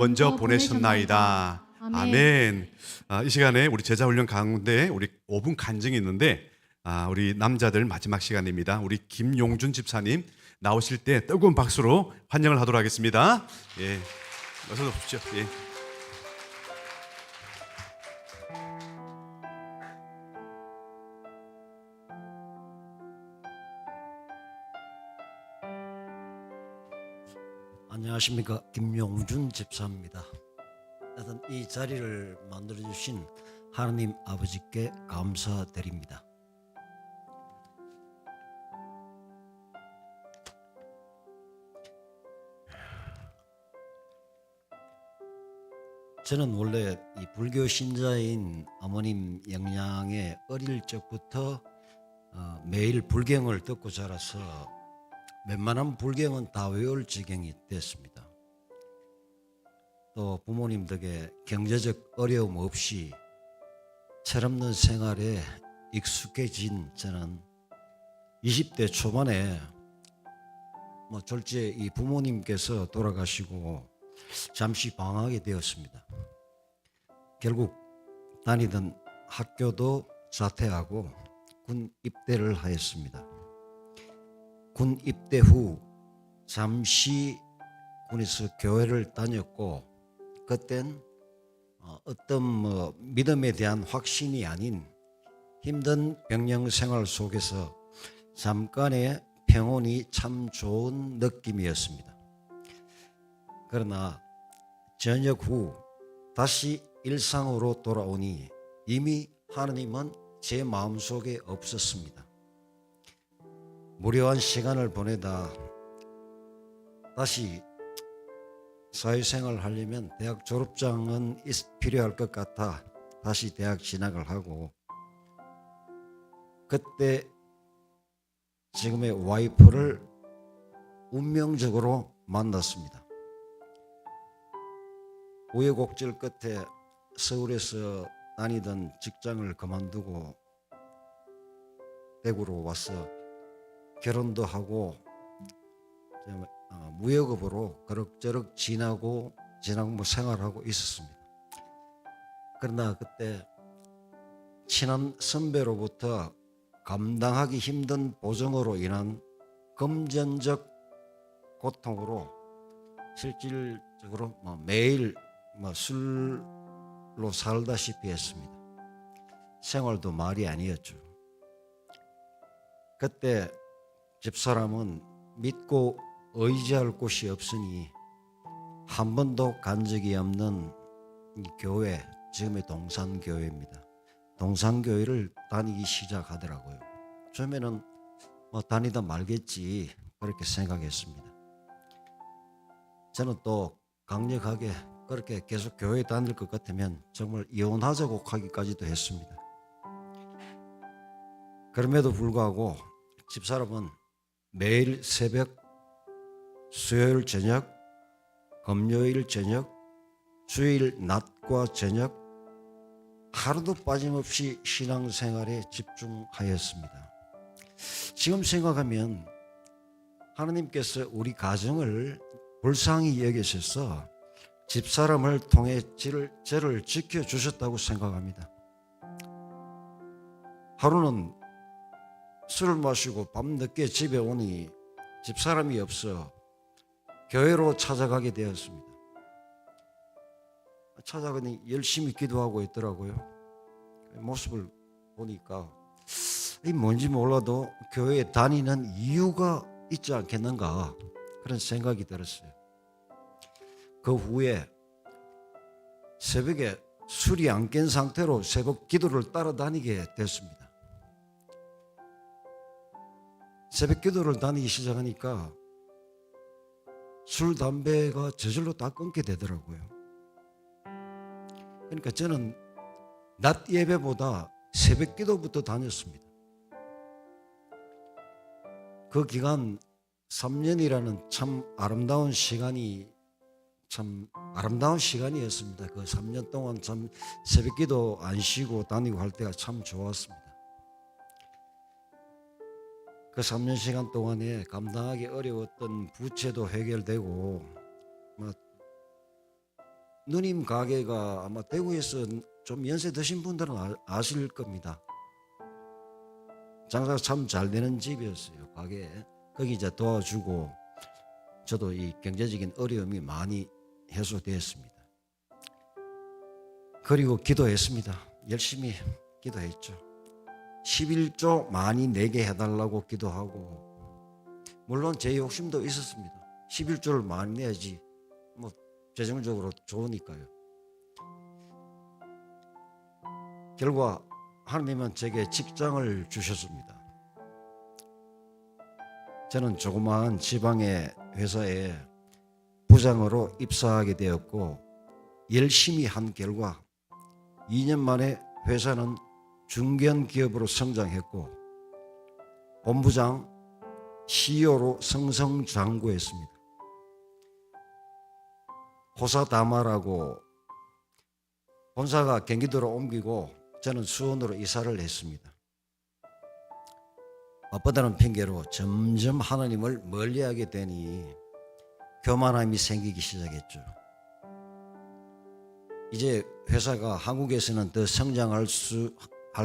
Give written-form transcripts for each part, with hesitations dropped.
먼저 보내셨나이다. 아멘. 이 시간에 우리 제자훈련 가운데 우리 5분 간증이 있는데 우리 남자들 마지막 시간입니다. 우리 김용준 집사님 나오실 때 뜨거운 박수로 환영을 하도록 하겠습니다. 예, 어서 오십시오. 예. 안녕하십니까, 김용준 집사입니다. 하여튼 이 자리를 만들어주신 하나님 아버지께 감사드립니다. 저는 원래 이 불교 신자인 어머님 영향에 어릴 적부터 매일 불경을 듣고 자라서 웬만한 불경은 다 외울 지경이 됐습니다. 또 부모님 덕에 경제적 어려움 없이 철없는 생활에 익숙해진 저는 20대 초반에 졸지에 이 부모님께서 돌아가시고 잠시 방황하게 되었습니다. 결국 다니던 학교도 자퇴하고 군 입대를 하였습니다. 군 입대 후 잠시 군에서 교회를 다녔고, 그땐 어떤 믿음에 대한 확신이 아닌 힘든 병영 생활 속에서 잠깐의 평온이 참 좋은 느낌이었습니다. 그러나 저녁 후 다시 일상으로 돌아오니 이미 하나님은 제 마음속에 없었습니다. 무료한 시간을 보내다 다시 사회생활을 하려면 대학 졸업장은 필요할 것 같아 다시 대학 진학을 하고, 그때 지금의 와이프를 운명적으로 만났습니다. 우여곡절 끝에 서울에서 다니던 직장을 그만두고 대구로 와서 결혼도 하고 무역업으로 그럭저럭 지나고 생활하고 있었습니다. 그러나 그때 친한 선배로부터 감당하기 힘든 보정으로 인한 금전적 고통으로 실질적으로 매일 술로 살다시피 했습니다. 생활도 말이 아니었죠. 그때 집사람은 믿고 의지할 곳이 없으니 한 번도 간 적이 없는 이 교회, 지금의 동산교회입니다. 동산교회를 다니기 시작하더라고요. 처음에는 다니다 말겠지 그렇게 생각했습니다. 저는 또 강력하게 그렇게 계속 교회 다닐 것 같으면 정말 이혼하자고 하기까지도 했습니다. 그럼에도 불구하고 집사람은 매일 새벽, 수요일 저녁, 금요일 저녁, 주일 낮과 저녁 하루도 빠짐없이 신앙생활에 집중하였습니다. 지금 생각하면 하나님께서 우리 가정을 불쌍히 여기셔서 집사람을 통해 저를 지켜주셨다고 생각합니다. 하루는 술을 마시고 밤늦게 집에 오니 집사람이 없어 교회로 찾아가게 되었습니다. 찾아가니 열심히 기도하고 있더라고요. 모습을 보니까 이 뭔지 몰라도 교회에 다니는 이유가 있지 않겠는가 그런 생각이 들었어요. 그 후에 새벽에 술이 안 깬 상태로 새벽 기도를 따라다니게 됐습니다. 새벽 기도를 다니기 시작하니까 술, 담배가 저절로 다 끊게 되더라고요. 그러니까 저는 낮 예배보다 새벽 기도부터 다녔습니다. 그 기간 3년이라는 참 아름다운 시간이었습니다. 그 3년 동안 참 새벽 기도 안 쉬고 다니고 할 때가 참 좋았습니다. 그 3년 시간 동안에 감당하기 어려웠던 부채도 해결되고 누님 가게가 아마 대구에서 좀 연세 드신 분들은 아실 겁니다. 장사가 참 잘 되는 집이었어요. 가게. 거기 이제 도와주고 저도 이 경제적인 어려움이 많이 해소되었습니다. 그리고 기도했습니다. 열심히 기도했죠. 11조 많이 내게 해달라고 기도하고, 물론 제 욕심도 있었습니다. 11조를 많이 내야지 뭐 재정적으로 좋으니까요. 결과 하나님은 제게 직장을 주셨습니다. 저는 조그마한 지방의 회사에 부장으로 입사하게 되었고, 열심히 한 결과 2년 만에 회사는 중견 기업으로 성장했고 본부장 CEO로 승승장구했습니다. 호사다마라고 본사가 경기도로 옮기고 저는 수원으로 이사를 했습니다. 바쁘다는 핑계로 점점 하나님을 멀리하게 되니 교만함이 생기기 시작했죠. 이제 회사가 한국에서는 더 성장할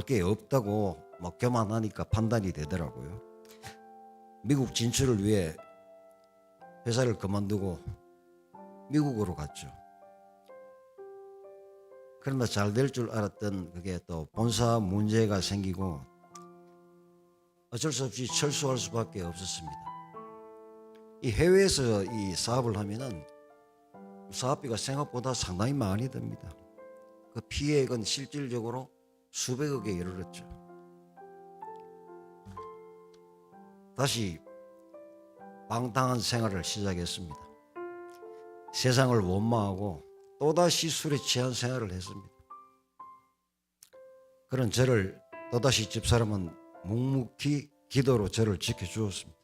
게 없다고 막 교만하니까 판단이 되더라고요. 미국 진출을 위해 회사를 그만두고 미국으로 갔죠. 그러나 잘 될 줄 알았던 그게 또 본사 문제가 생기고 어쩔 수 없이 철수할 수밖에 없었습니다. 이 해외에서 이 사업을 하면은 사업비가 생각보다 상당히 많이 듭니다. 그 피해액은 실질적으로 수백억에 이르렀죠. 다시 방탕한 생활을 시작했습니다. 세상을 원망하고 또다시 술에 취한 생활을 했습니다. 그런 저를 또다시 집사람은 묵묵히 기도로 저를 지켜주었습니다.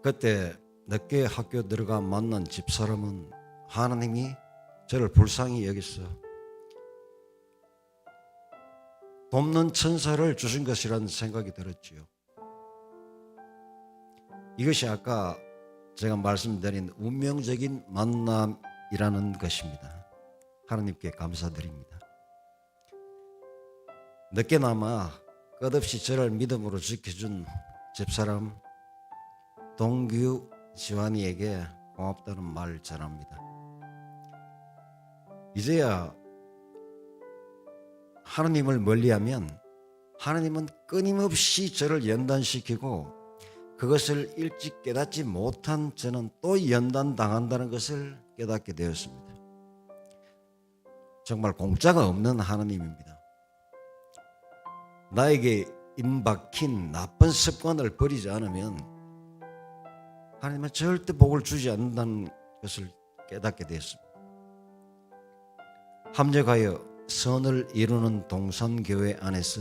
그때 늦게 학교 들어가 만난 집사람은 하나님이 저를 불쌍히 여기서 돕는 천사를 주신 것이라는 생각이 들었지요. 이것이 아까 제가 말씀드린 운명적인 만남이라는 것입니다. 하나님께 감사드립니다. 늦게나마 끝없이 저를 믿음으로 지켜준 집사람 동규 지환이에게 고맙다는 말 전합니다. 이제야 하나님을 멀리하면 하나님은 끊임없이 저를 연단시키고 그것을 일찍 깨닫지 못한 저는 또 연단당한다는 것을 깨닫게 되었습니다. 정말 공짜가 없는 하나님입니다. 나에게 임박힌 나쁜 습관을 버리지 않으면 하나님은 절대 복을 주지 않는다는 것을 깨닫게 되었습니다. 합력하여 선을 이루는 동산교회 안에서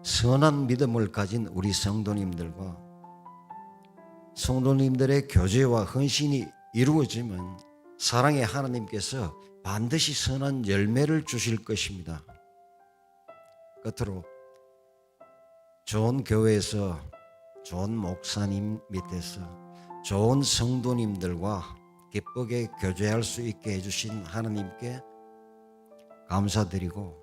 선한 믿음을 가진 우리 성도님들과 성도님들의 교제와 헌신이 이루어지면 사랑의 하나님께서 반드시 선한 열매를 주실 것입니다. 끝으로 좋은 교회에서 좋은 목사님 밑에서 좋은 성도님들과 기쁘게 교제할 수 있게 해주신 하나님께 감사드리고,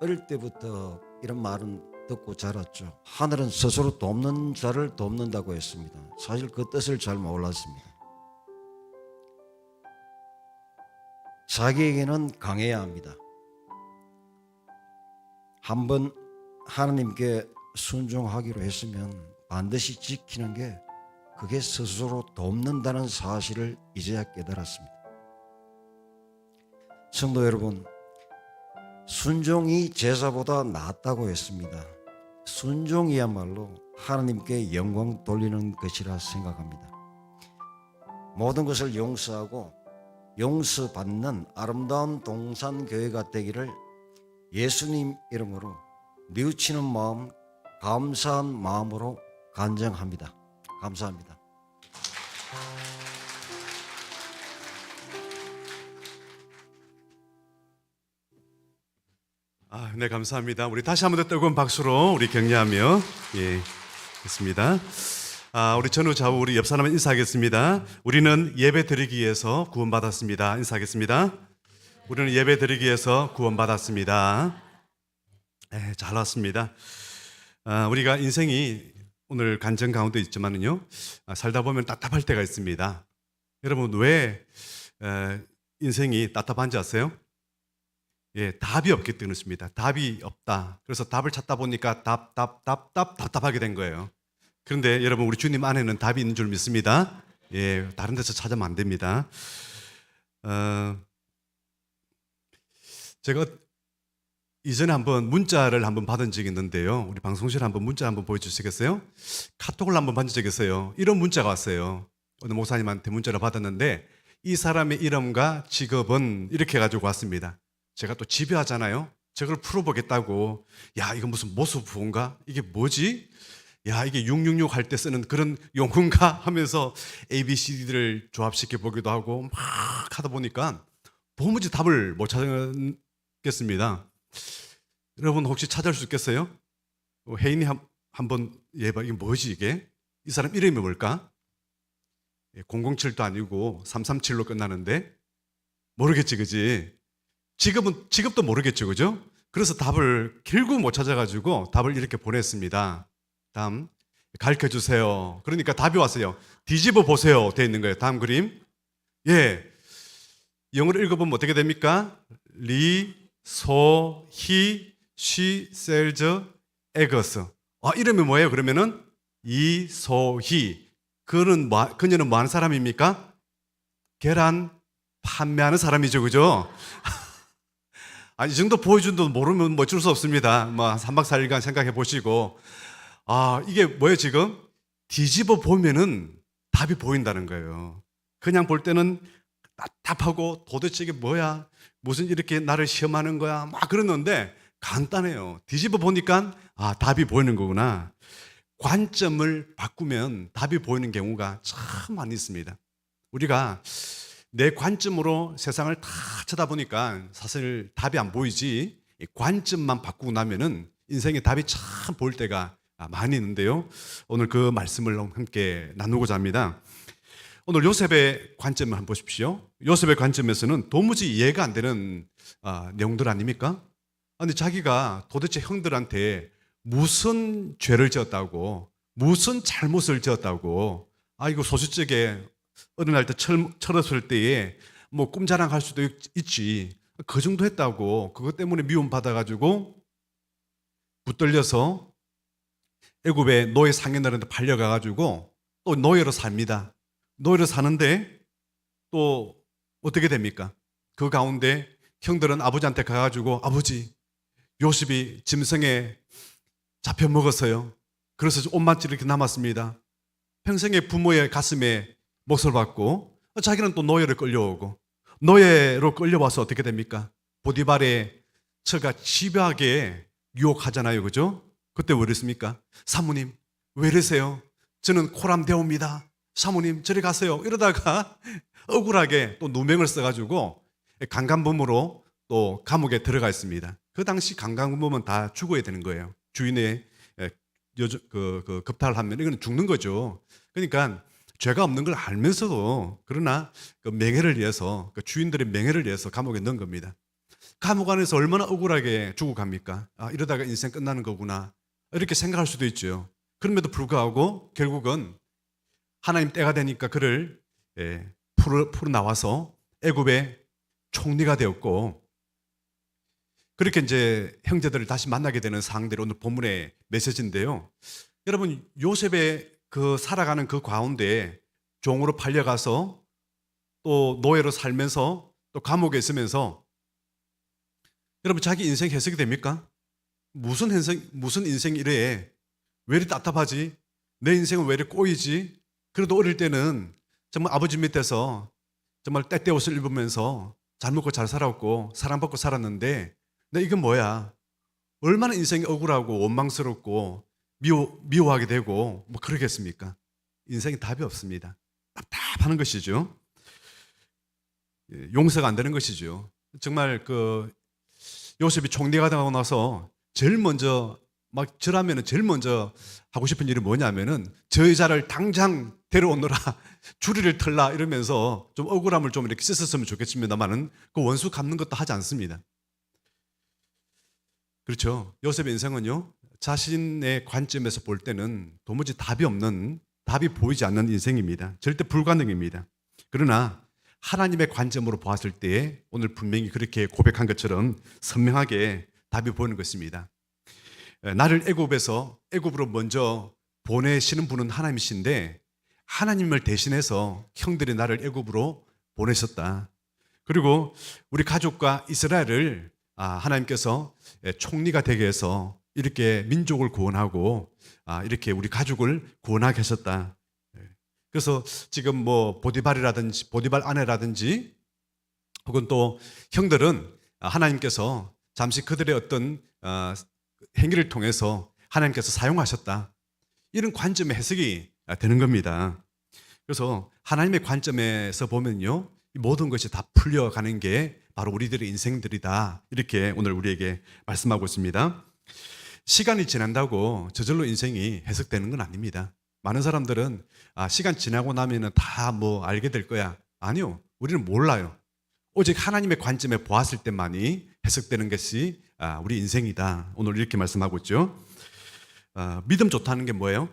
어릴 때부터 이런 말은 듣고 자랐죠. 하늘은 스스로 돕는 자를 돕는다고 했습니다. 사실 그 뜻을 잘 몰랐습니다. 자기에게는 강해야 합니다. 한번 하나님께 순종하기로 했으면 반드시 지키는 게 그게 스스로 돕는다는 사실을 이제야 깨달았습니다. 성도 여러분, 순종이 제사보다 낫다고 했습니다. 순종이야말로 하나님께 영광 돌리는 것이라 생각합니다. 모든 것을 용서하고 용서받는 아름다운 동산교회가 되기를 예수님 이름으로 뉘우치는 마음, 감사한 마음으로 간증합니다. 감사합니다. 네, 감사합니다. 우리 다시 한 번 더 뜨거운 박수로 우리 격려하며, 했습니다. 우리 전후 좌우 우리 옆 사람은 인사하겠습니다. 우리는 예배 드리기 위해서 구원받았습니다. 인사하겠습니다. 우리는 예배 드리기 위해서 구원받았습니다. 잘 왔습니다. 우리가 인생이 오늘 간증 가운데 있지만은요, 살다 보면 답답할 때가 있습니다. 여러분 왜 인생이 답답한지 아세요? 답이 없기 때문입니다. 답이 없다. 그래서 답을 찾다 보니까 답답하게 된 거예요. 그런데 여러분 우리 주님 안에는 답이 있는 줄 믿습니다. 다른 데서 찾으면 안 됩니다. 제가 이전에 한번 문자를 한번 받은 적이 있는데요. 우리 방송실에 한번 문자 한번 보여주시겠어요? 카톡을 한번 받은 적이 있어요. 이런 문자가 왔어요. 어느 목사님한테 문자를 받았는데 이 사람의 이름과 직업은 이렇게 가지고 왔습니다. 제가 또 집요하잖아요. 저걸 풀어보겠다고. 야, 이거 무슨 모수부호인가? 이게 뭐지? 야, 이게 666 할 때 쓰는 그런 용어인가? 하면서 ABCD를 조합시켜 보기도 하고 막 하다 보니까 도무지 답을 못 찾겠습니다. 여러분 혹시 찾을 수 있겠어요? 혜인이 한번 예봐. 이게 뭐지 이게? 이 사람 이름이 뭘까? 007도 아니고 337로 끝나는데 모르겠지, 그지? 직업도 모르겠죠, 그죠? 그래서 답을 결국 못 찾아가지고 답을 이렇게 보냈습니다. 다음 가르쳐 주세요. 그러니까 답이 왔어요. 뒤집어 보세요. 되어 있는 거예요. 다음 그림. 영어로 읽어보면 어떻게 됩니까? 리, 소, 히, 쉬, 셀즈, 에거스. 이름이 뭐예요? 그러면은 이소희. 그녀는 뭐 하는 사람입니까? 계란 판매하는 사람이죠, 그죠? 이 정도 보여준도 모르면 뭐 줄 수 없습니다. 3박 4일간 생각해 보시고. 이게 뭐예요, 지금? 뒤집어 보면은 답이 보인다는 거예요. 그냥 볼 때는 답답하고 도대체 이게 뭐야? 무슨 이렇게 나를 시험하는 거야? 막 그러는데 간단해요. 뒤집어 보니까 답이 보이는 거구나. 관점을 바꾸면 답이 보이는 경우가 참 많이 있습니다. 우리가 내 관점으로 세상을 다 쳐다보니까 사실 답이 안 보이지, 관점만 바꾸고 나면은 인생의 답이 참 보일 때가 많이 있는데요. 오늘 그 말씀을 함께 나누고자 합니다. 오늘 요셉의 관점을 한번 보십시오. 요셉의 관점에서는 도무지 이해가 안 되는 내용들 아닙니까? 근데 자기가 도대체 형들한테 무슨 죄를 지었다고, 무슨 잘못을 지었다고, 이거 소시적에 어린날 때 철었을 때에 뭐 꿈자랑할 수도 있지, 그 정도 했다고, 그것 때문에 미움 받아가지고 붙들려서 애굽의 노예 상인들한테 팔려가가지고 또 노예로 삽니다. 노예로 사는데 또 어떻게 됩니까? 그 가운데 형들은 아버지한테 가가지고, 아버지, 요셉이 짐승에 잡혀 먹었어요. 그래서 옷만 이렇게 남았습니다. 평생에 부모의 가슴에 몫을 받고, 자기는 또 노예로 끌려오고, 노예로 끌려와서 어떻게 됩니까? 보디발의 처가 집요하게 유혹하잖아요, 그죠? 그때 왜 이랬습니까? 사모님, 왜 이러세요? 저는 코람데오입니다. 사모님, 저리 가세요. 이러다가 억울하게 또 누명을 써가지고 강간범으로 또 감옥에 들어가 있습니다. 그 당시 강간범은 다 죽어야 되는 거예요. 주인의 겁탈을 하면 이건 죽는 거죠. 그러니까 죄가 없는 걸 알면서도, 그러나 그 명예를 위해서, 그 주인들의 명예를 위해서 감옥에 넣은 겁니다. 감옥 안에서 얼마나 억울하게 죽어갑니까? 이러다가 인생 끝나는 거구나, 이렇게 생각할 수도 있죠. 그럼에도 불구하고 결국은 하나님 때가 되니까 그를 풀어 나와서 애굽의 총리가 되었고, 그렇게 이제 형제들을 다시 만나게 되는 상황들이 오늘 본문의 메시지인데요. 여러분, 요셉의 그 살아가는 그 가운데 종으로 팔려가서 또 노예로 살면서 또 감옥에 있으면서, 여러분 자기 인생 해석이 됩니까? 무슨 인생이 이래? 왜 이렇게 답답하지? 내 인생은 왜 이렇게 꼬이지? 그래도 어릴 때는 정말 아버지 밑에서 정말 때때 옷을 입으면서 잘 먹고 잘 살았고 사랑받고 살았는데, 이건 뭐야? 얼마나 인생이 억울하고 원망스럽고 미워하게 되고 뭐 그러겠습니까? 인생에 답이 없습니다. 답답하는 것이죠. 용서가 안 되는 것이죠. 정말 그 요셉이 총리가 되고 나서 제일 먼저 막 저라면은 제일 먼저 하고 싶은 일이 뭐냐면은 저 여자를 당장 데려오너라, 주리를 털라 이러면서 좀 억울함을 좀 이렇게 씻었으면 좋겠습니다만은 그 원수 갚는 것도 하지 않습니다. 그렇죠. 요셉의 인생은요, 자신의 관점에서 볼 때는 도무지 답이 없는, 답이 보이지 않는 인생입니다. 절대 불가능입니다. 그러나 하나님의 관점으로 보았을 때 오늘 분명히 그렇게 고백한 것처럼 선명하게 답이 보이는 것입니다. 나를 애굽으로 먼저 보내시는 분은 하나님이신데 하나님을 대신해서 형들이 나를 애굽으로 보내셨다. 그리고 우리 가족과 이스라엘을 하나님께서 총리가 되게 해서 이렇게 민족을 구원하고 이렇게 우리 가족을 구원하게 하셨다. 그래서 지금 뭐 보디발 아내라든지 혹은 또 형들은 하나님께서 잠시 그들의 어떤 행위를 통해서 하나님께서 사용하셨다. 이런 관점의 해석이 되는 겁니다. 그래서 하나님의 관점에서 보면요, 이 모든 것이 다 풀려가는 게 바로 우리들의 인생들이다. 이렇게 오늘 우리에게 말씀하고 있습니다. 시간이 지난다고 저절로 인생이 해석되는 건 아닙니다. 많은 사람들은 시간 지나고 나면은 다 뭐 알게 될 거야. 아니요. 우리는 몰라요. 오직 하나님의 관점에 보았을 때만이 해석되는 것이 우리 인생이다. 오늘 이렇게 말씀하고 있죠. 믿음 좋다는 게 뭐예요?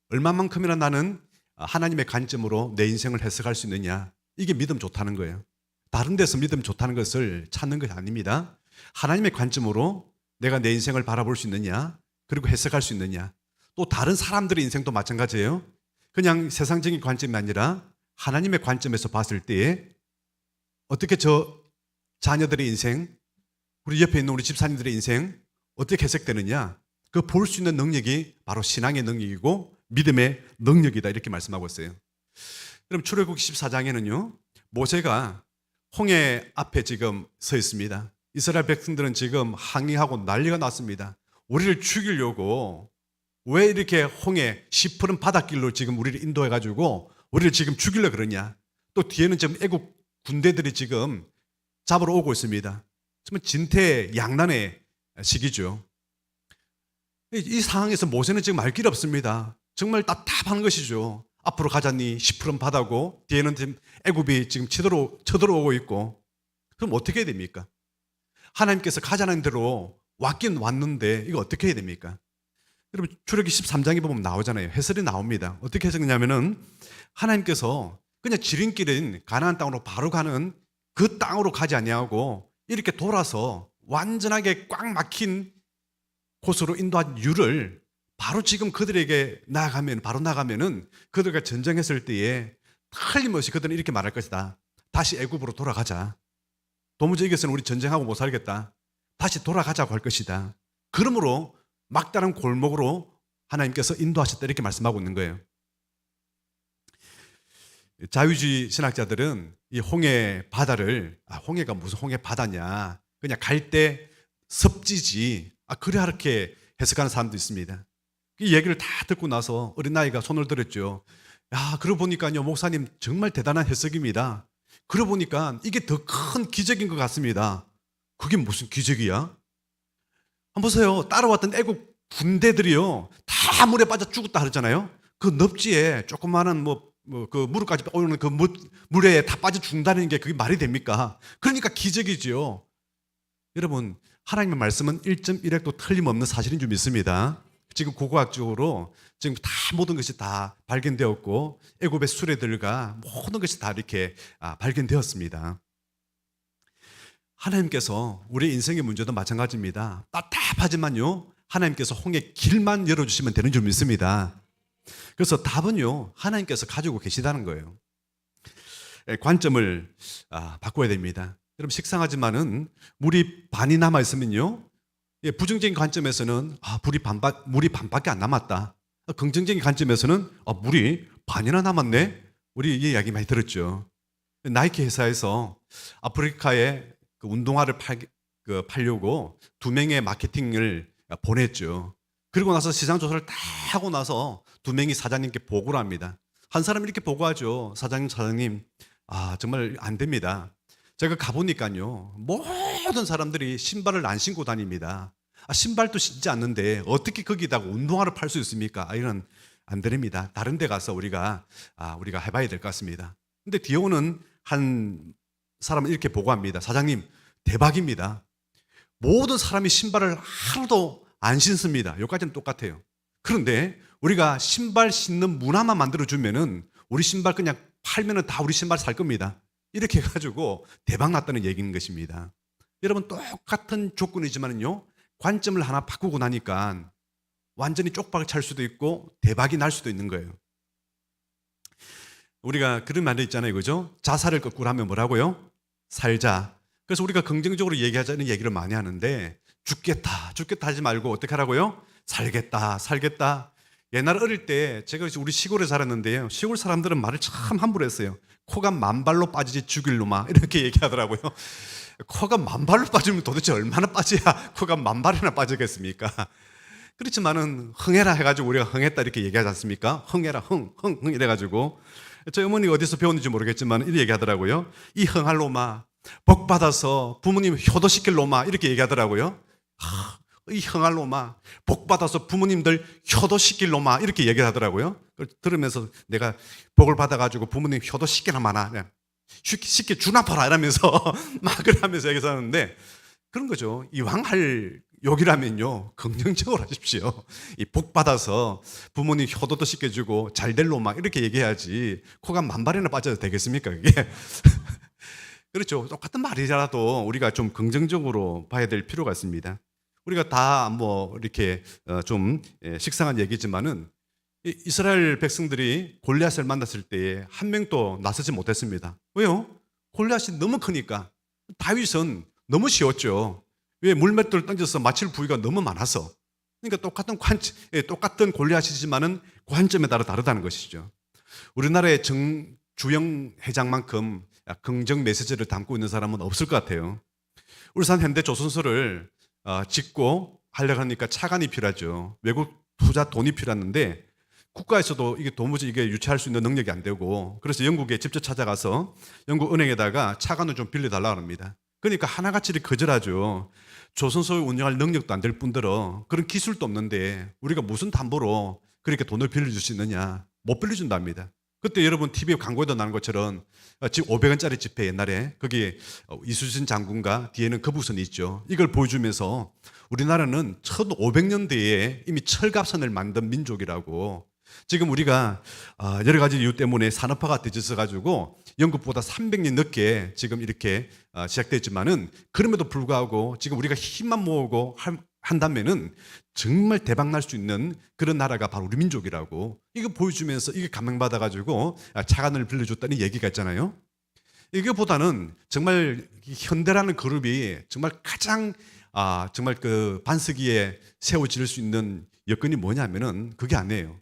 얼마만큼이나 나는 하나님의 관점으로 내 인생을 해석할 수 있느냐. 이게 믿음 좋다는 거예요. 다른 데서 믿음 좋다는 것을 찾는 것이 아닙니다. 하나님의 관점으로 내가 내 인생을 바라볼 수 있느냐, 그리고 해석할 수 있느냐. 또 다른 사람들의 인생도 마찬가지예요. 그냥 세상적인 관점이 아니라 하나님의 관점에서 봤을 때에 어떻게 저 자녀들의 인생, 우리 옆에 있는 우리 집사님들의 인생 어떻게 해석되느냐, 그 볼 수 있는 능력이 바로 신앙의 능력이고 믿음의 능력이다. 이렇게 말씀하고 있어요. 그럼 출애굽기 14장에는요, 모세가 홍해 앞에 지금 서 있습니다. 이스라엘 백성들은 지금 항의하고 난리가 났습니다. 우리를 죽이려고 왜 이렇게 홍해 시푸른 바닷길로 지금 우리를 인도해가지고 우리를 지금 죽이려 그러냐. 또 뒤에는 지금 애국 군대들이 지금 잡으러 오고 있습니다. 정말 진퇴양난의 시기죠. 이 상황에서 모세는 지금 알 길이 없습니다. 정말 답답한 것이죠. 앞으로 가자니 시푸른 바다고 뒤에는 지금 애굽이 지금 쳐들어오고 있고, 그럼 어떻게 해야 됩니까? 하나님께서 가자는 대로 왔긴 왔는데 이거 어떻게 해야 됩니까? 여러분 출애굽기 13장에 보면 나오잖아요. 해설이 나옵니다. 어떻게 해석했냐면은 하나님께서 그냥 지름길인 가나안 땅으로 바로 가는 그 땅으로 가지 아니하고 이렇게 돌아서 완전하게 꽉 막힌 곳으로 인도한 이유를 바로 지금 그들에게 나가면은 그들과 전쟁했을 때에 틀림없이 그들은 이렇게 말할 것이다. 다시 애굽으로 돌아가자. 도무지 이것은 우리 전쟁하고 못 살겠다. 다시 돌아가자고 할 것이다. 그러므로 막다른 골목으로 하나님께서 인도하셨다. 이렇게 말씀하고 있는 거예요. 자유주의 신학자들은 이 홍해 바다를 홍해가 무슨 홍해 바다냐, 그냥 갈대 섭지지, 그래 이렇게 해석하는 사람도 있습니다. 이 얘기를 다 듣고 나서 어린아이가 손을 들었죠. 그러고 보니까요, 목사님 정말 대단한 해석입니다. 그러고 보니까 이게 더 큰 기적인 것 같습니다. 그게 무슨 기적이야? 한번 보세요. 따라왔던 애국 군대들이요, 다 물에 빠져 죽었다 그러잖아요. 그 넙지에 조그마한 그 무릎까지 오르는 그 물에 다 빠져 죽는다는 게 그게 말이 됩니까? 그러니까 기적이지요. 여러분, 하나님의 말씀은 1.1핵도 틀림없는 사실인 줄 믿습니다. 지금 고고학적으로 지금 다 모든 것이 다 발견되었고 애굽의 수레들과 모든 것이 다 이렇게 발견되었습니다. 하나님께서 우리 인생의 문제도 마찬가지입니다. 답답하지만요, 하나님께서 홍해 길만 열어주시면 되는 줄 믿습니다. 그래서 답은요, 하나님께서 가지고 계시다는 거예요. 관점을 바꿔야 됩니다. 여러분 식상하지만은 물이 반이 남아 있으면요, 부정적인 관점에서는 물이 반밖에 안 남았다. 긍정적인 관점에서는 물이 반이나 남았네. 우리 이 이야기 많이 들었죠. 나이키 회사에서 아프리카에 그 운동화를 팔려고 2명의 마케팅을 보냈죠. 그리고 나서 시장 조사를 다 하고 나서 2명이 사장님께 보고를 합니다. 한 사람이 이렇게 보고하죠. 사장님, 정말 안 됩니다. 제가 가보니까요, 모든 사람들이 신발을 안 신고 다닙니다. 신발도 신지 않는데 어떻게 거기다가 운동화를 팔 수 있습니까? 이런 안 됩니다. 다른 데 가서 우리가 해봐야 될 것 같습니다. 근데 뒤에 오는 한 사람은 이렇게 보고합니다. 사장님, 대박입니다. 모든 사람이 신발을 하나도 안 신습니다. 여기까지는 똑같아요. 그런데 우리가 신발 신는 문화만 만들어주면은 우리 신발 그냥 팔면은 다 우리 신발 살 겁니다. 이렇게 해가지고 대박 났다는 얘기인 것입니다. 여러분, 똑같은 조건이지만요, 관점을 하나 바꾸고 나니까 완전히 쪽박을 찰 수도 있고 대박이 날 수도 있는 거예요. 우리가 그런 말이 있잖아요, 그죠? 자살을 거꾸로 하면 뭐라고요? 살자. 그래서 우리가 긍정적으로 얘기하자는 얘기를 많이 하는데, 죽겠다 하지 말고 어떻게 하라고요? 살겠다. 옛날 어릴 때 제가 우리 시골에 살았는데요, 시골 사람들은 말을 참 함부로 했어요. 코가 만발로 빠지지 죽일 놈아, 이렇게 얘기하더라고요. 코가 만발로 빠지면 도대체 얼마나 빠져야 코가 만발이나 빠지겠습니까? 그렇지만은 흥해라 해가지고 우리가 흥했다 이렇게 얘기하지 않습니까? 흥해라, 흥 이래가지고 저희 어머니가 어디서 배웠는지 모르겠지만 이렇게 얘기하더라고요. 이 흥할 놈아, 복 받아서 부모님 효도시킬 놈아, 이렇게 얘기하더라고요. 이 흥할 놈아, 복 받아서 부모님들 효도시킬 놈아, 이렇게 얘기하더라고요. 들으면서 내가 복을 받아가지고 부모님 효도시키나 마나, 쉽게 주나 봐라 이러면서 막 하면서 얘기하는데, 그런 거죠. 이왕 할 욕이라면요, 긍정적으로 하십시오. 이 복 받아서 부모님 효도도 시켜주고 잘 될 놈아, 이렇게 얘기해야지 코가 만발이나 빠져도 되겠습니까, 그게? 그렇죠. 똑같은 말이라도 우리가 좀 긍정적으로 봐야 될 필요가 있습니다. 우리가 다 이렇게 좀 식상한 얘기지만은 이스라엘 백성들이 골리앗을 만났을 때에 한 명도 나서지 못했습니다. 왜요? 골리앗이 너무 크니까. 다윗은 너무 쉬웠죠. 왜? 물맷돌을 던져서 맞힐 부위가 너무 많아서. 그러니까 똑같은 골리앗이지만은 관점에 따라 다르다는 것이죠. 우리나라의 주영 회장만큼 긍정 메시지를 담고 있는 사람은 없을 것 같아요. 울산 현대조선소를 짓고 하려고 하니까 차관이 필요하죠. 외국 투자 돈이 필요했는데 국가에서도 이게 도무지 이게 유치할 수 있는 능력이 안 되고, 그래서 영국에 직접 찾아가서 영국 은행에다가 차관을 좀 빌려달라고 합니다. 그러니까 하나같이 거절하죠. 조선소를 운영할 능력도 안 될 뿐더러 그런 기술도 없는데 우리가 무슨 담보로 그렇게 돈을 빌려줄 수 있느냐? 못 빌려준답니다. 그때 여러분 TV에 광고에도 나는 것처럼 500원짜리 지폐, 옛날에 거기 이수진 장군과 뒤에는 거북선이 있죠. 이걸 보여주면서 우리나라는 1500년대에 이미 철갑선을 만든 민족이라고. 지금 우리가 여러 가지 이유 때문에 산업화가 되어서 가지고 영국보다 300년 늦게 지금 이렇게 시작됐지만은, 그럼에도 불구하고 지금 우리가 힘만 모으고 한다면은 정말 대박 날 수 있는 그런 나라가 바로 우리 민족이라고. 이거 보여주면서 이게 감명받아 가지고 차관을 빌려줬다는 얘기가 있잖아요. 이거보다는 정말 현대라는 그룹이 정말 가장 정말 그 반석위에 세워질 수 있는 여건이 뭐냐면은 그게 아니에요.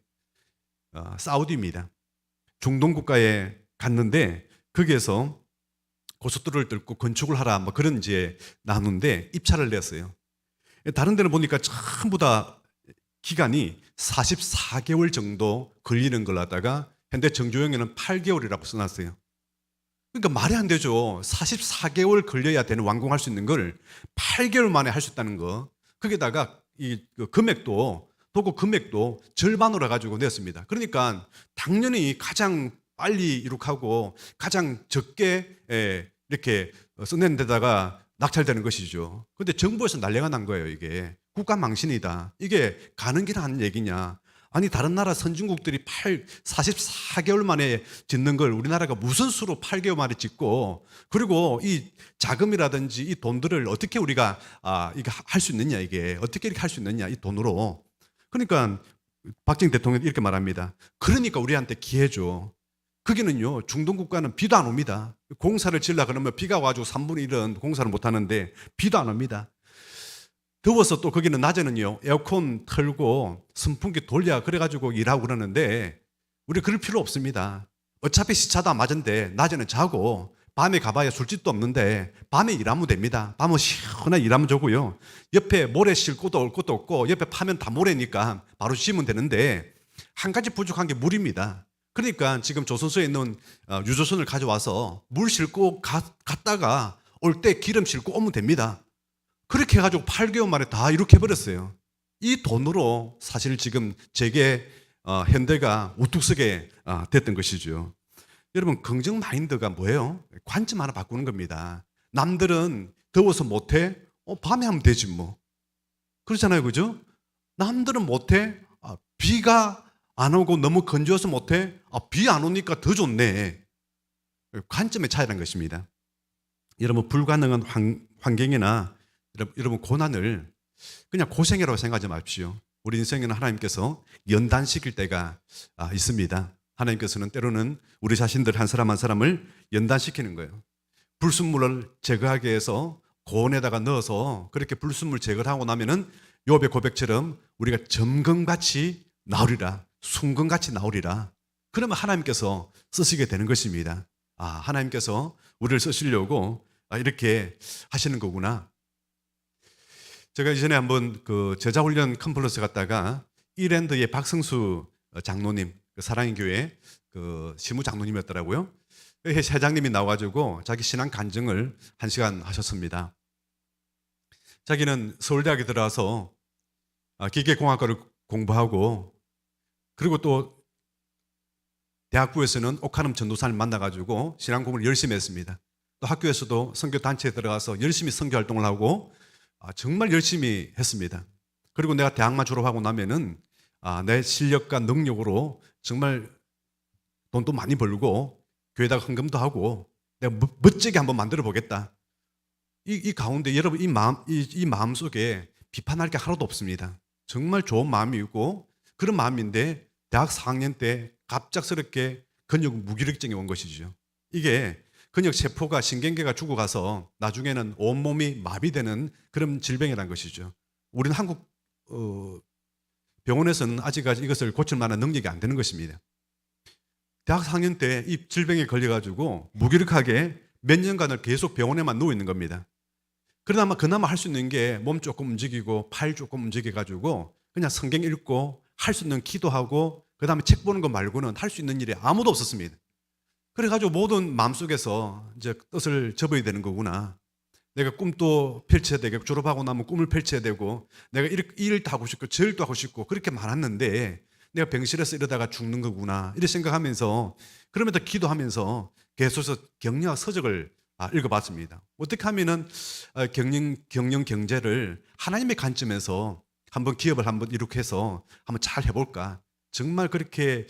사우디입니다. 중동 국가에 갔는데 거기에서 고속도로를 뚫고 건축을 하라 뭐 그런 이제 나누는데 입찰을 냈어요. 다른 데는 보니까 전부 다 기간이 44개월 정도 걸리는 걸 갖다가 현대 정조영에는 8개월이라고 써놨어요. 그러니까 말이 안 되죠. 44개월 걸려야 되는 완공할 수 있는 걸 8개월 만에 할 수 있다는 거. 거기다가 그 도구 금액도 절반으로 해가지고 냈습니다. 그러니까 당연히 가장 빨리 이룩하고 가장 적게 이렇게 써낸 데다가 낙찰되는 것이죠. 그런데 정부에서 난리가 난 거예요. 이게 국가 망신이다. 이게 가는 길 하는 얘기냐. 아니 다른 나라 선진국들이 44개월 만에 짓는 걸 우리나라가 무슨 수로 8개월 만에 짓고, 그리고 이 자금이라든지 이 돈들을 어떻게 우리가 이게 할 수 있느냐, 이게 어떻게 이렇게 할 수 있느냐, 이 돈으로. 그러니까 박정희 대통령이 이렇게 말합니다. 그러니까 우리한테 기회 줘. 거기는요, 중동 국가는 비도 안 옵니다. 공사를 지으려고 그러면 비가 와가지고 3분의 1은 공사를 못 하는데 비도 안 옵니다. 더워서 또 거기는 낮에는요, 에어컨 틀고 선풍기 돌려 그래가지고 일하고 그러는데 우리 그럴 필요 없습니다. 어차피 시차도 안 맞은데 낮에는 자고 밤에 가봐야 술집도 없는데 밤에 일하면 됩니다. 밤은 시원하게 일하면 좋고요. 옆에 모래 실 곳도 올 것도 없고 옆에 파면 다 모래니까 바로 씻으면 되는데 한 가지 부족한 게 물입니다. 그러니까 지금 조선소에 있는 유조선을 가져와서 물 싣고 갔다가 올 때 기름 싣고 오면 됩니다. 그렇게 해가지고 8개월 만에 다 이렇게 해버렸어요. 이 돈으로 사실 지금 제게 현대가 우뚝 서게 됐던 것이죠. 여러분, 긍정 마인드가 뭐예요? 관점 하나 바꾸는 겁니다. 남들은 더워서 못해? 밤에 하면 되지 뭐. 그렇잖아요, 그죠? 남들은 못해? 비가 안 오고 너무 건조해서 못해? 비 안 오니까 더 좋네. 관점의 차이라는 것입니다. 여러분, 불가능한 환경이나 여러분 고난을 그냥 고생이라고 생각하지 마십시오. 우리 인생에는 하나님께서 연단시킬 때가 있습니다. 하나님께서는 때로는 우리 자신들 한 사람 한 사람을 연단시키는 거예요. 불순물을 제거하기 위해서 고온에다가 넣어서 그렇게 불순물 제거를 하고 나면은 욥의 고백처럼 우리가 점검같이 나오리라, 순금같이 나오리라. 그러면 하나님께서 쓰시게 되는 것입니다. 하나님께서 우리를 쓰시려고 이렇게 하시는 거구나. 제가 이전에 한번 그 제자훈련 컨퍼런스 갔다가 이랜드의 박성수 장로님, 그 사랑의 교회 그 시무 장로님이었더라고요. 회장님이 나와가지고 자기 신앙 간증을 1시간 하셨습니다. 자기는 서울대학에 들어와서 기계공학과를 공부하고, 그리고 또 대학부에서는 옥하름 전도사를 만나가지고 신앙 공부를 열심히 했습니다. 또 학교에서도 선교단체에 들어가서 열심히 선교활동을 하고 정말 열심히 했습니다. 그리고 내가 대학만 졸업하고 나면은 내 실력과 능력으로 정말 돈도 많이 벌고 교회에다가 헌금도 하고 내가 멋지게 한번 만들어 보겠다. 이 가운데 여러분 이 마음 속에 비판할 게 하나도 없습니다. 정말 좋은 마음이고 그런 마음인데 대학 4학년 때 갑작스럽게 근육 무기력증이 온 것이죠. 이게 근육 세포가 신경계가 죽어가서 나중에는 온몸이 마비되는 그런 질병이라는 것이죠. 우리는 한국 병원에서는 아직까지 이것을 고칠 만한 능력이 안 되는 것입니다. 대학 4학년 때 이 질병에 걸려가지고 무기력하게 몇 년간을 계속 병원에만 누워 있는 겁니다. 그나마 할 수 있는 게 몸 조금 움직이고 팔 조금 움직여가지고 그냥 성경 읽고 할 수 있는 기도하고 그 다음에 책 보는 거 말고는 할 수 있는 일이 아무도 없었습니다. 그래가지고 모든 마음속에서 이제 뜻을 접어야 되는 거구나. 내가 꿈도 펼쳐야 되고 졸업하고 나면 꿈을 펼쳐야 되고 내가 이 일도 하고 싶고 저 일도 하고 싶고 그렇게 많았는데 내가 병실에서 이러다가 죽는 거구나 이렇게 생각하면서 그럼에도 기도하면서 계속해서 격려와 서적을 읽어봤습니다. 어떻게 하면은 경영 경제를 하나님의 관점에서 한번 기업을 한번 이렇게 해서 한번 잘 해볼까. 정말 그렇게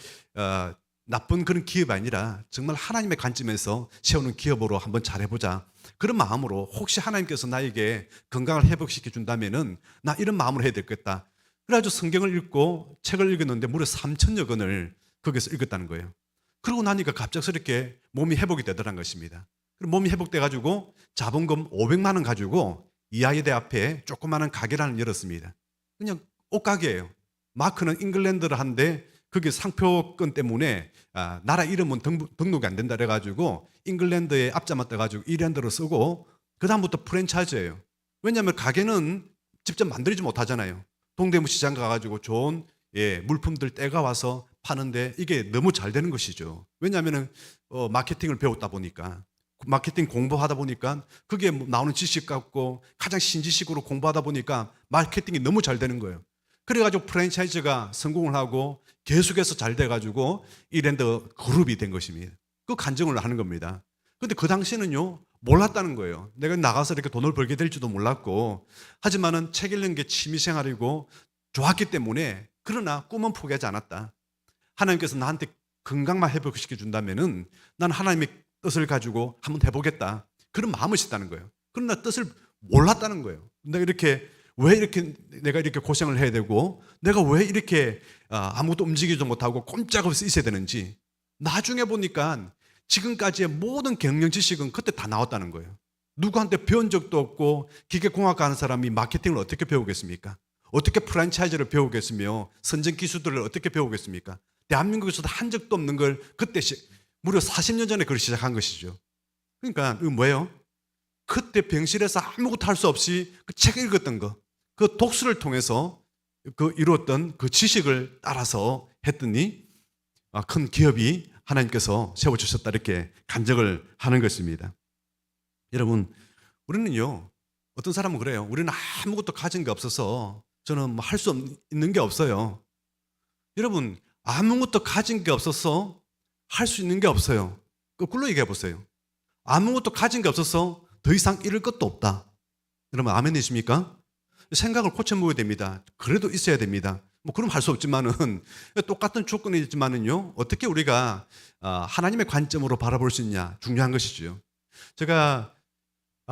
나쁜 그런 기업이 아니라 정말 하나님의 관점에서 세우는 기업으로 한번 잘해보자. 그런 마음으로 혹시 하나님께서 나에게 건강을 회복시켜 준다면은 나 이런 마음으로 해야 되겠다. 그래가지고 성경을 읽고 책을 읽었는데 무려 3,000여 권을 거기서 읽었다는 거예요. 그러고 나니까 갑작스럽게 몸이 회복이 되더란 것입니다. 그리고 몸이 회복돼가지고 자본금 500만 원 가지고 이하이대 앞에 조그마한 가게를 하나 열었습니다. 그냥 옷가게예요. 마크는 잉글랜드를 한데 그게 상표권 때문에 나라 이름은 등록이 안 된다 그래가지고 잉글랜드에 앞자만 떠가지고 이랜드로 쓰고 그 다음부터 프랜차이즈예요. 왜냐하면 가게는 직접 만들지 못하잖아요. 동대문 시장 가가지고 좋은 물품들 떼가 와서 파는데 이게 너무 잘 되는 것이죠. 왜냐하면 마케팅을 배웠다 보니까 마케팅 공부하다 보니까 그게 나오는 지식 갖고 가장 신지식으로 공부하다 보니까 마케팅이 너무 잘 되는 거예요. 그래가지고 프랜차이즈가 성공을 하고 계속해서 잘 돼가지고 이랜드 그룹이 된 것입니다. 그 간증을 하는 겁니다. 근데 그 당시에는요 몰랐다는 거예요. 내가 나가서 이렇게 돈을 벌게 될지도 몰랐고 하지만은 책 읽는 게 취미생활이고 좋았기 때문에 그러나 꿈은 포기하지 않았다. 하나님께서 나한테 건강만 회복시켜 준다면은 난 하나님의 뜻을 가지고 한번 해보겠다. 그런 마음을 씻다는 거예요. 그러나 뜻을 몰랐다는 거예요. 내가 이렇게 고생을 해야 되고 내가 왜 이렇게 아무것도 움직이지도 못하고 꼼짝없이 있어야 되는지 나중에 보니까 지금까지의 모든 경영 지식은 그때 다 나왔다는 거예요. 누구한테 배운 적도 없고 기계공학과 하는 사람이 마케팅을 어떻게 배우겠습니까? 어떻게 프랜차이즈를 배우겠으며 선전 기술들을 어떻게 배우겠습니까? 대한민국에서도 한 적도 없는 걸 그때 무려 40년 전에 그걸 시작한 것이죠. 그러니까 뭐예요? 그때 병실에서 아무것도 할 수 없이 그 책을 읽었던 거, 그 독서를 통해서 그 이루었던 그 지식을 따라서 했더니 큰 기업이 하나님께서 세워주셨다 이렇게 간증을 하는 것입니다. 여러분, 우리는요 어떤 사람은 그래요. 우리는 아무것도 가진 게 없어서 저는 뭐 할 수 있는 게 없어요. 여러분, 아무것도 가진 게 없어서 할 수 있는 게 없어요. 거꾸로 얘기해 보세요. 아무것도 가진 게 없어서 더 이상 잃을 것도 없다. 여러분, 아멘이십니까? 생각을 고쳐먹어야 됩니다. 그래도 있어야 됩니다. 뭐 그럼 할 수 없지만은 똑같은 조건이지만은요, 어떻게 우리가 하나님의 관점으로 바라볼 수 있냐 중요한 것이죠. 제가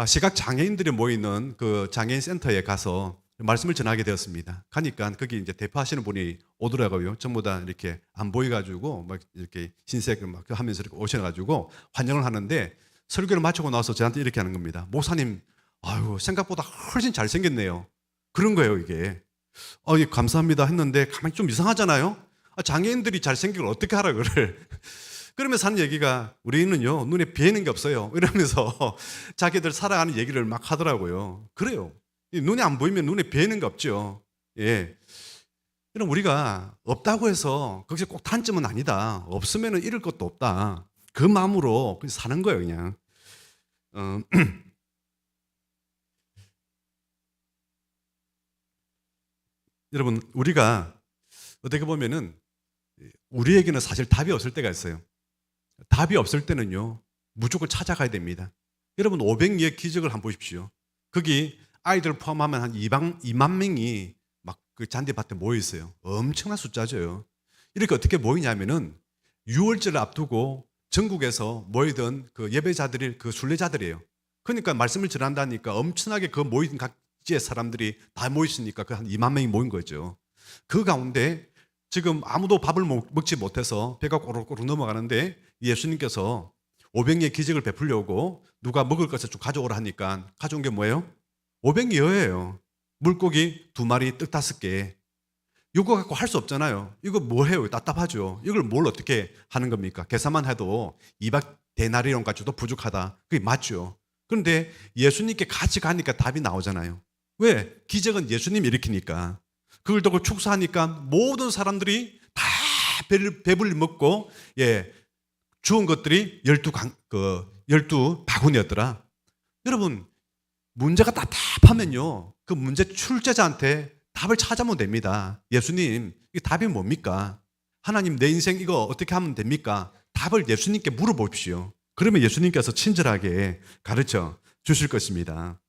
시각 장애인들이 모이는 그 장애인 센터에 가서 말씀을 전하게 되었습니다. 가니까 거기 이제 대표하시는 분이 오더라고요. 전부 다 이렇게 안 보여가지고 막 이렇게 흰색을 막 하면서 이렇게 오셔가지고 환영을 하는데 설교를 마치고 나서 저한테 이렇게 하는 겁니다. 목사님, 아유 생각보다 훨씬 잘생겼네요. 그런 거예요 이게. 예, 감사합니다 했는데 가만히 좀 이상하잖아요. 장애인들이 잘생긴 걸 어떻게 하라 그래. 그러면서 하는 얘기가 우리는요 눈에 비는 게 없어요 이러면서 자기들 살아가는 얘기를 막 하더라고요. 그래요. 눈이 안 보이면 눈에 비는 게 없죠. 예. 그럼 우리가 없다고 해서 거기서 꼭 단점은 아니다. 없으면 잃을 것도 없다. 그 마음으로 그냥 사는 거예요 그냥. 여러분, 우리가 어떻게 보면은 우리에게는 사실 답이 없을 때가 있어요. 답이 없을 때는요 무조건 찾아가야 됩니다. 여러분, 500리의 기적을 한번 보십시오. 거기 아이들 포함하면 한 2만 명이 막 그 잔디밭에 모여 있어요. 엄청난 숫자죠. 이렇게 어떻게 모이냐면은 6월절을 앞두고 전국에서 모이던 그 예배자들이 그 순례자들이에요. 그러니까 말씀을 전한다니까 엄청나게 그 모인 각지의 사람들이 다 모였으니까 그 한 2만 명이 모인 거죠. 그 가운데 지금 아무도 밥을 먹지 못해서 배가 꼬르륵 넘어가는데 예수님께서 500리의 기적을 베풀려고 누가 먹을 것을 좀 가져오라 하니까 가져온 게 뭐예요? 500여예요. 물고기 2마리, 떡 5개. 이거 갖고 할 수 없잖아요. 이거 뭐 해요? 답답하죠. 이걸 뭘 어떻게 하는 겁니까? 계산만 해도 200 데나리온 가지고도 부족하다. 그게 맞죠. 그런데 예수님께 같이 가니까 답이 나오잖아요. 왜? 기적은 예수님이 일으키니까. 그걸 듣고 축사하니까 모든 사람들이 다 배불리 먹고, 예, 주운 것들이 12 바구니였더라. 여러분, 문제가 답답하면요 그 문제 출제자한테 답을 찾아보면 됩니다. 예수님, 이 답이 뭡니까? 하나님, 내 인생 이거 어떻게 하면 됩니까? 답을 예수님께 물어보십시오. 그러면 예수님께서 친절하게 가르쳐 주실 것입니다.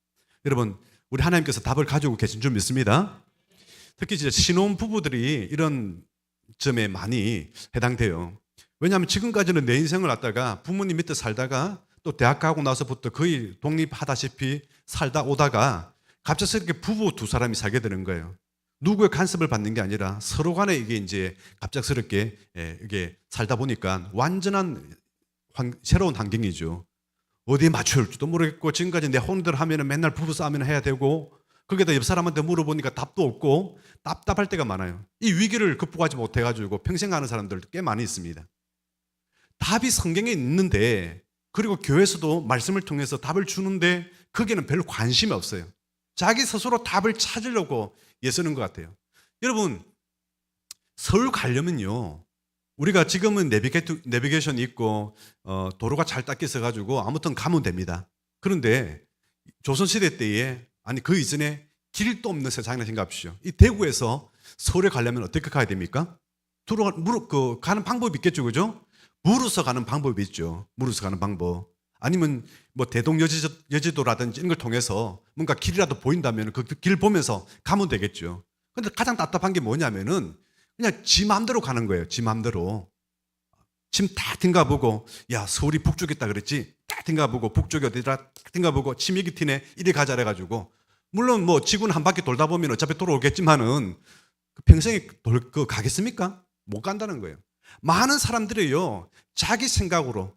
여러분, 우리 하나님께서 답을 가지고 계신 줄 믿습니다. 특히 이제 신혼 부부들이 이런 점에 많이 해당돼요. 왜냐하면 지금까지는 내 인생을 갖다가 부모님 밑에 살다가 또 대학 가고 나서부터 거의 독립하다시피 살다 오다가 갑작스럽게 부부 2사람이 살게 되는 거예요. 누구의 간섭을 받는 게 아니라 서로 간에 이게 이제 갑작스럽게 이게 살다 보니까 완전한 새로운 환경이죠. 어디에 맞춰야 할지도 모르겠고, 지금까지 내 혼들 하면은 맨날 부부싸움이나 해야 되고, 거기다 옆 사람한테 물어보니까 답도 없고 답답할 때가 많아요. 이 위기를 극복하지 못해가지고 평생 가는 사람들도 꽤 많이 있습니다. 답이 성경에 있는데, 그리고 교회에서도 말씀을 통해서 답을 주는데 거기에는 별로 관심이 없어요. 자기 스스로 답을 찾으려고 애쓰는 것 같아요. 여러분, 서울 가려면요 우리가 지금은 내비게이션이 있고 도로가 잘 닦여 있어가지고 아무튼 가면 됩니다. 그런데 조선시대 때에, 아니 그 이전에 길도 없는 세상이라 생각하십시오. 이 대구에서 서울에 가려면 어떻게 가야 됩니까? 가는 방법이 있겠죠, 그죠? 물어서 가는 방법이 있죠. 물어서 가는 방법. 아니면 뭐 대동여지도라든지 이런 걸 통해서 뭔가 길이라도 보인다면 그 길 보면서 가면 되겠죠. 근데 가장 답답한 게 뭐냐면은 그냥 지 마음대로 가는 거예요. 지 마음대로. 침 딱 튕가보고, 야 서울이 북쪽에 있다 그랬지? 딱 튕가보고, 북쪽이 어디더라? 딱 튕가보고, 침 이기 튀네 이리 가자 해가지고, 물론 뭐 지구는 한 바퀴 돌다 보면 어차피 돌아오겠지만은 평생에 가겠습니까? 못 간다는 거예요. 많은 사람들이요 자기 생각으로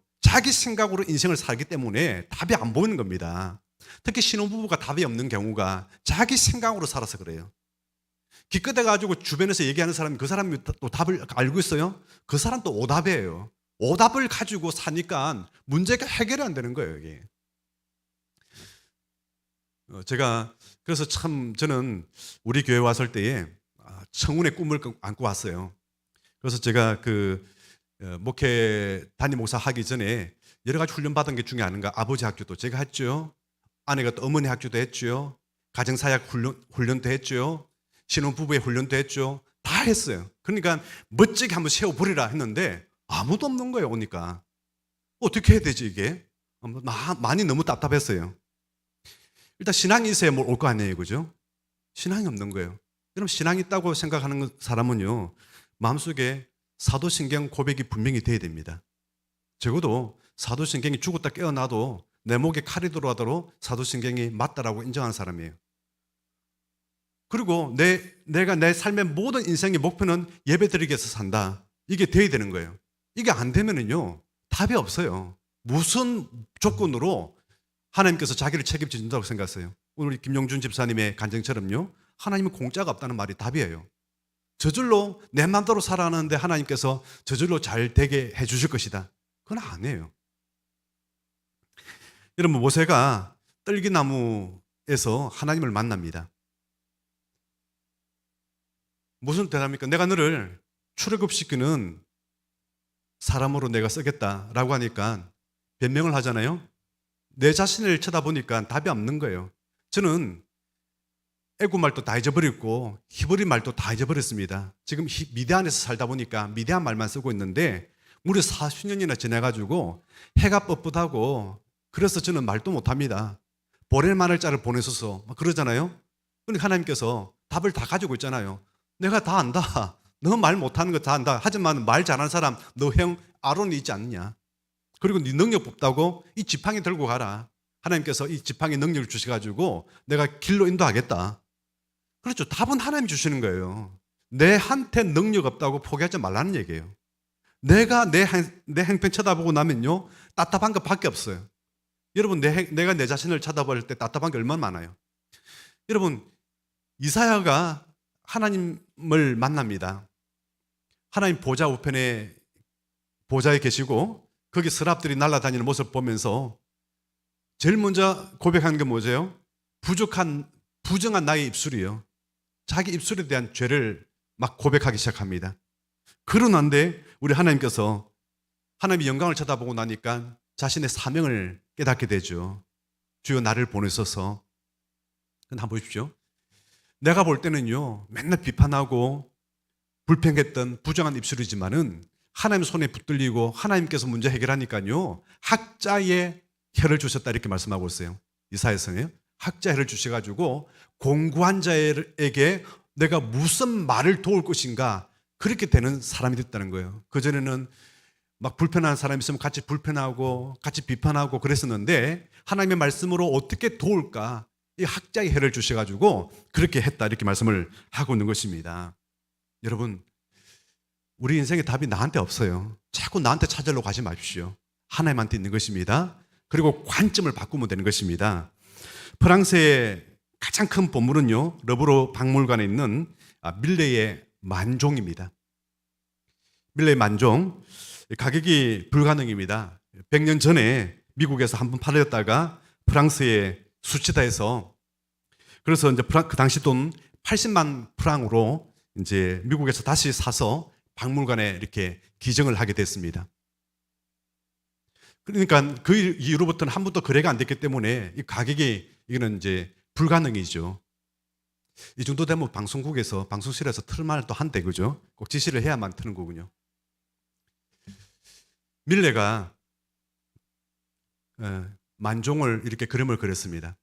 인생을 살기 때문에 답이 안 보이는 겁니다. 특히 신혼부부가 답이 없는 경우가 자기 생각으로 살아서 그래요. 기껏해 가지고 주변에서 얘기하는 사람이, 그 사람이 또 답을 알고 있어요? 그 사람 또 오답이에요. 오답을 가지고 사니까 문제가 해결이 안 되는 거예요, 이게. 제가 그래서 참 저는 우리 교회 왔을 때에 청운의 꿈을 안고 왔어요. 그래서 제가 목회 담임 목사 하기 전에 여러 가지 훈련 받은 게 중에 하나가 아버지 학교도 제가 했죠. 아내가 또 어머니 학교도 했죠. 가정사역 훈련도 했죠. 신혼부부의 훈련도 했죠. 다 했어요. 그러니까 멋지게 한번 세워버리라 했는데 아무도 없는 거예요. 오니까 어떻게 해야 되지 이게? 많이 너무 답답했어요. 일단 신앙이 있어야 뭘 올 거 아니에요, 그죠? 신앙이 없는 거예요. 여러분 신앙이 있다고 생각하는 사람은요 마음속에 사도신경 고백이 분명히 돼야 됩니다. 적어도 사도신경이 죽었다 깨어나도 내 목에 칼이 들어가도록 사도신경이 맞다라고 인정한 사람이에요. 그리고 내가 내 삶의 모든 인생의 목표는 예배드리기 위해서 산다. 이게 돼야 되는 거예요. 이게 안 되면은요 답이 없어요. 무슨 조건으로 하나님께서 자기를 책임져 준다고 생각하세요? 오늘 우리 김용준 집사님의 간증처럼요 하나님은 공짜가 없다는 말이 답이에요. 저절로 내 마음대로 살아가는데 하나님께서 저절로 잘 되게 해 주실 것이다. 그건 아니에요. 여러분 모세가 떨기나무에서 하나님을 만납니다. 무슨 대답입니까? 내가 너를 출애굽시키는 사람으로 내가 쓰겠다라고 하니까 변명을 하잖아요. 내 자신을 쳐다보니까 답이 없는 거예요. 저는 애굽 말도 다 잊어버렸고 히브리 말도 다 잊어버렸습니다. 지금 미디안에서 살다 보니까 미디안 말만 쓰고 있는데 무려 40년이나 지나가지고 해가 뻣뻣하고 그래서 저는 말도 못합니다. 보낼 만할 자를 보내소서 막 그러잖아요. 그러니까 하나님께서 답을 다 가지고 있잖아요. 내가 다 안다. 너 말 못하는 거 다 안다. 하지만 말 잘하는 사람 너 형 아론이 있지 않느냐. 그리고 네 능력 뽑다고 이 지팡이 들고 가라. 하나님께서 이 지팡이 능력을 주셔가지고 내가 길로 인도하겠다. 그렇죠. 답은 하나님 주시는 거예요. 내한테 능력 없다고 포기하지 말라는 얘기예요. 내가 내 행편 쳐다보고 나면요 답답한 것밖에 없어요. 여러분 내가 내 자신을 쳐다볼 때 답답한 게 얼마나 많아요. 여러분 이사야가 하나님을 만납니다. 하나님 보좌 우편에 보좌에 계시고 거기 서랍들이 날아다니는 모습을 보면서 제일 먼저 고백하는 게 뭐죠? 부정한 나의 입술이요. 자기 입술에 대한 죄를 막 고백하기 시작합니다. 그러는데 우리 하나님께서 하나님의 영광을 쳐다보고 나니까 자신의 사명을 깨닫게 되죠. 주여 나를 보내소서. 한번 보십시오. 내가 볼 때는요 맨날 비판하고 불평했던 부정한 입술이지만은 하나님 손에 붙들리고 하나님께서 문제 해결하니까요 학자의 혀를 주셨다 이렇게 말씀하고 있어요. 이사야서는요 학자의 혀를 주셔가지고 공부한 자에게 내가 무슨 말을 도울 것인가 그렇게 되는 사람이 됐다는 거예요. 그전에는 막 불편한 사람이 있으면 같이 불편하고 같이 비판하고 그랬었는데 하나님의 말씀으로 어떻게 도울까 이 학자의 혀를 주셔가지고 그렇게 했다 이렇게 말씀을 하고 있는 것입니다. 여러분 우리 인생의 답이 나한테 없어요. 자꾸 나한테 찾으려고 하지 마십시오. 하나님한테 있는 것입니다. 그리고 관점을 바꾸면 되는 것입니다. 프랑스의 가장 큰 보물은요 러브르 박물관에 있는 밀레의 만종입니다. 밀레의 만종 가격이 불가능입니다. 100년 전에 미국에서 한번 팔렸다가 프랑스에 수치다해서 그래서 이제 그 당시 돈 80만 프랑으로 이제 미국에서 다시 사서 박물관에 이렇게 기증을 하게 됐습니다. 그러니까 그 이후로부터는 한 번도 거래가 안 됐기 때문에 이 가격이 이거는 이제 불가능이죠. 이 정도 되면 방송국에서 방송실에서 틀만을 또 한대 그죠? 꼭 지시를 해야만 트는 거군요. 밀레가 만종을 이렇게 그림을 그렸습니다.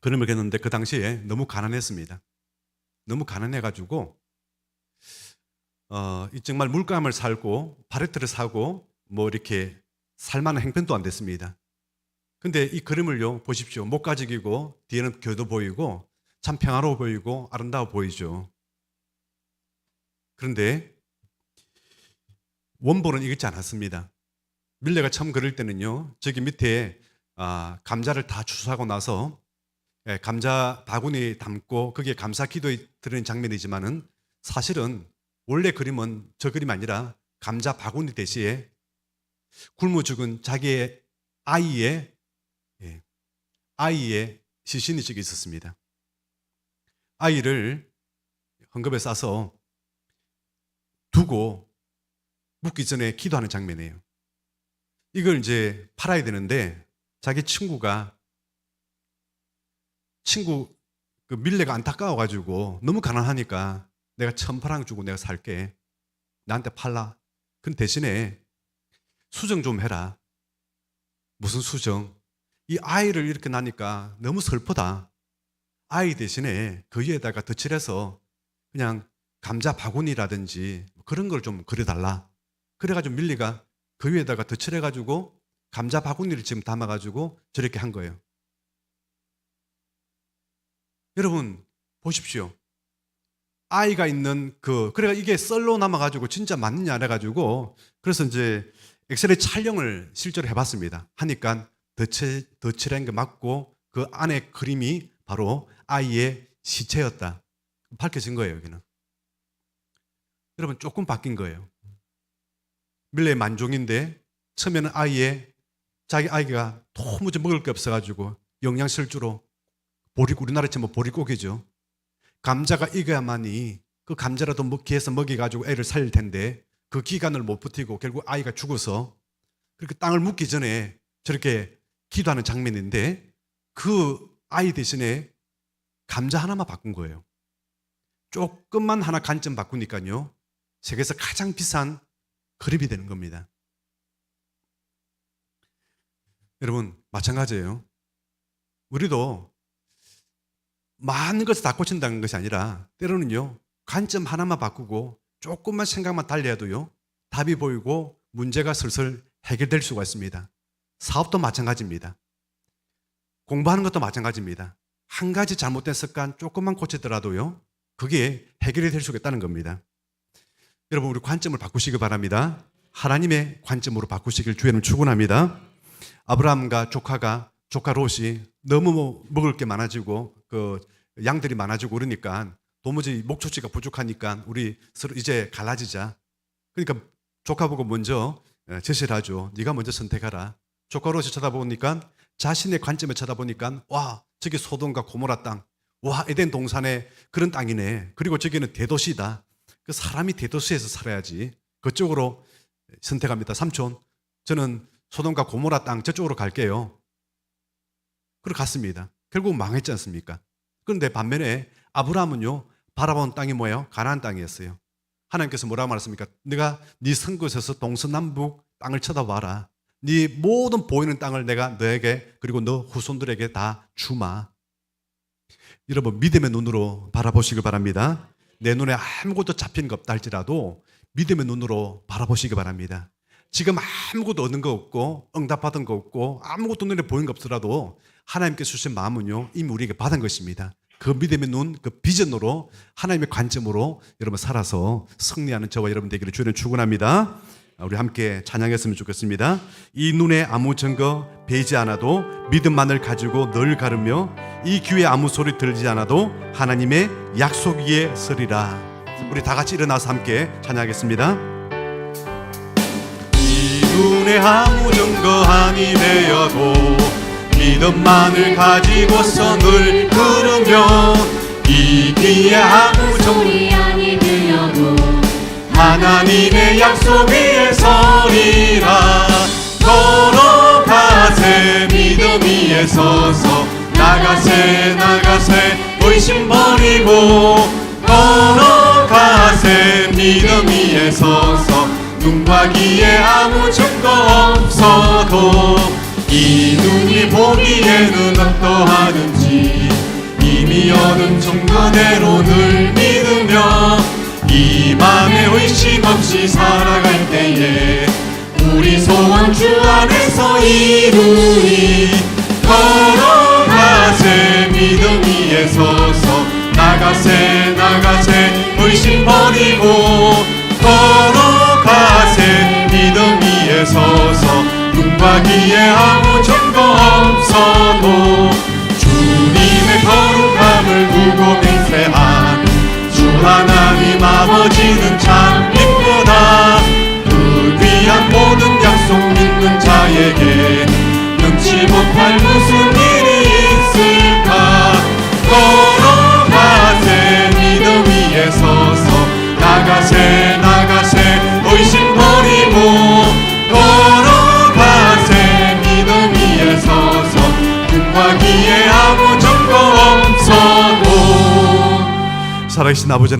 그림을 그렸는데 그 당시에 너무 가난했습니다. 너무 가난해가지고 정말 물감을 살고 팔레트를 사고 뭐 이렇게 살만한 형편도 안 됐습니다. 근데 이 그림을요 보십시오. 목가지기고 뒤에는 겨도 보이고 참 평화로워 보이고 아름다워 보이죠. 그런데 원본은 읽지 않았습니다. 밀레가 처음 그릴 때는요 저기 밑에 감자를 다 추수하고 나서 감자 바구니 담고 거기에 감사 기도에 드리는 장면이지만은 사실은 원래 그림은 저 그림이 아니라 감자 바구니 대신에 굶어 죽은 자기의 아이의 시신이 저기 있었습니다. 아이를 헝겊에 싸서 두고 묻기 전에 기도하는 장면이에요. 이걸 이제 팔아야 되는데 자기 친구가 친구 그 밀레가 안타까워가지고 너무 가난하니까 내가 1,000파랑 주고 내가 살게. 나한테 팔라. 그 대신에 수정 좀 해라. 무슨 수정? 이 아이를 이렇게 낳으니까 너무 슬프다. 아이 대신에 그 위에다가 덧칠해서 그냥 감자 바구니라든지 그런 걸 좀 그려달라. 그래가지고 밀리가 그 위에다가 덧칠해가지고 감자 바구니를 지금 담아가지고 저렇게 한 거예요. 여러분 보십시오. 아이가 있는 그래가 이게 썰로 남아가지고 진짜 맞느냐 해가지고 그래서 이제 엑스레이 촬영을 실제로 해봤습니다. 하니까 덧칠한 게 맞고 그 안에 그림이 바로 아이의 시체였다. 밝혀진 거예요, 여기는. 여러분 조금 바뀐 거예요. 밀레의 만종인데 처음에는 자기 아이가 도무지 먹을 게 없어가지고 영양실조로 우리나라 치면 보릿고기죠. 감자가 익어야만이 그 감자라도 기해서 먹여가지고 애를 살릴 텐데 그 기간을 못 버티고 결국 아이가 죽어서 그렇게 땅을 묻기 전에 저렇게 기도하는 장면인데 그 아이 대신에 감자 하나만 바꾼 거예요. 조금만 하나 관점 바꾸니까요. 세계에서 가장 비싼 그림이 되는 겁니다. 여러분 마찬가지예요. 우리도 많은 것을 다 고친다는 것이 아니라 때로는요. 관점 하나만 바꾸고 조금만 생각만 달리해도요. 답이 보이고 문제가 슬슬 해결될 수가 있습니다. 사업도 마찬가지입니다. 공부하는 것도 마찬가지입니다. 한 가지 잘못된 습관 조금만 고치더라도요. 그게 해결이 될 수가 있다는 겁니다. 여러분 우리 관점을 바꾸시기 바랍니다. 하나님의 관점으로 바꾸시길 주에는 축원합니다. 아브라함과 조카 롯이 너무 먹을 게 많아지고 그 양들이 많아지고 그러니까 도무지 목초지가 부족하니까 우리 서로 이제 갈라지자. 그러니까 조카 보고 먼저 제시를 하죠. 네가 먼저 선택하라. 조카 롯이 쳐다보니까 자신의 관점에 쳐다보니까 와 저기 소돔과 고모라 땅, 와 에덴 동산에 그런 땅이네. 그리고 저기는 대도시다. 그 사람이 대도시에서 살아야지. 그쪽으로 선택합니다. 삼촌, 저는 소돔과 고모라 땅 저쪽으로 갈게요. 그리고 갔습니다. 결국 망했지 않습니까? 그런데 반면에 아브라함은요 바라본 땅이 뭐예요? 가나안 땅이었어요. 하나님께서 뭐라고 말했습니까? 네가 네 선곳에서 동서남북 땅을 쳐다봐라. 네 모든 보이는 땅을 내가 너에게 그리고 너 후손들에게 다 주마. 여러분 믿음의 눈으로 바라보시기 바랍니다. 내 눈에 아무것도 잡히는 거 없다 할지라도 믿음의 눈으로 바라보시기 바랍니다. 지금 아무것도 얻는 거 없고 응답받은 거 없고 아무것도 눈에 보이는 거 없더라도 하나님께서 주신 마음은요 이미 우리에게 받은 것입니다. 그 믿음의 눈, 그 비전으로 하나님의 관점으로 여러분 살아서 승리하는 저와 여러분 되기를 주는 축원합니다. 우리 함께 찬양했으면 좋겠습니다. 이 눈에 아무 증거 배지 않아도 믿음만을 가지고 늘 가르며 이 귀에 아무 소리 들리지 않아도 하나님의 약속 위에 서리라. 우리 다 같이 일어나서 함께 찬양하겠습니다. 이 눈에 아무 증거 아니 되어도 믿음만을 가지고서 늘 걸으며 이 귀에 아무 소리 아니 들려도 하나님의 약속 위에 서리라. 걸어가세 믿음 위에 서서 나가세 의심 버리고 걸어가세 믿음 위에 서서 눈과 귀에 아무 증거 없어도 이 눈이 보기에는 어떠하는지 이미 얻은 증거대로 늘 믿으며 이 맘에 의심 없이 살아갈 때에 우리 소원 주 안에서 이루리. 걸어가세 믿음 위에 서서 나가세 의심 버리고 걸어가세 믿음 위에 서서 눈과 귀에 아무 증거 없어도 주님의 거룩함을 두고 맹세한 주 하나님 아버지는 참 기쁘다. 그 귀한 모든 약속 믿는 자에게 능치 못할 무슨 일이 있을까. 걸어가세 믿음 위에 서서 나가세 의심 버리고 걸어가세 믿음 위에 서서 눈과 귀에 아무 증거 살아계신 아버지